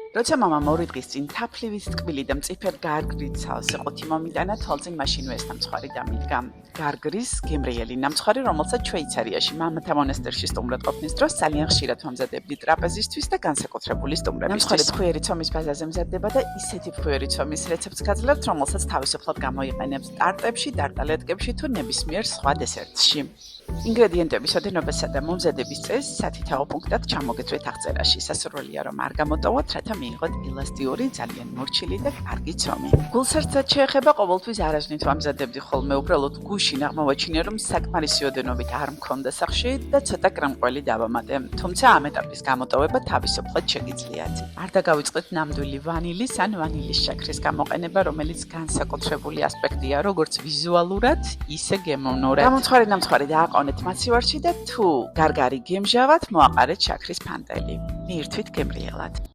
როცა მამამ 2 დღის წინ თაფლივის ტკბილი და მწიფედ გარგრით ცალს ეყოთი მომიტანა, თვალწინ მაშინვე ეს ნამცხვარი დამიდგა. გარგრის გემრიელი ნამცხვარი, რომელსაც შვეიცარიაში მამათა მონასტერში სტუმრად ყოფნის დროს ძალიან ხშირად ვამზადებდი ტრაპეზისთვის და განსაკუთრებული სტუმრებისთვის. ნამცხვარი ფხვიერი ცომის ბაზაზე მზადდება და ისეთი ფხვიერი ცომის რეცეპტს გაძლევთ, რომელსაც თავისუფლად გამოიყენებთ ტარტებში, ტარტალეტკებში თუ ნებისმიერ სხვა დესერტში. ინგრედიენტების ოდენობასა და მომზადების წესს სათითაო პუნქტად ჩამოგეცვეთ აღწერაში. სასურველია რომ არ გამოტოვოთ, რათა მიიღოთ ელასტიური, ძალიან მორჩილი და კარგი ცომი. გულსარცად შეეხება ყოველთვის არაზვნით ვამზადებდი ხოლმე, უბრალოდ გუშინ აღმოვაჩინე რომ საკმარისი ოდენობით არ მქონდა სახში და ცოტა კრემყველი დავამატე. თუმცა ამ ეტაპის გამოტოვება თავისუფლად შეგიძლიათ. არ დაგავიწყეთ ნამდვილი ვანილის ან ვანილის შაქრის გამოყენება, რომელიც განსაკუთრებული ასპექტია როგორც ვიზუალურად, ისე გემოვნურად. გამომცხვარი ნამცხვარი დააყოვნეთ მაცივარში და თუ გარგარი გემჟავათ, მოაყარეთ შაქრის ფანტელი. მიირთვით გემრიელად.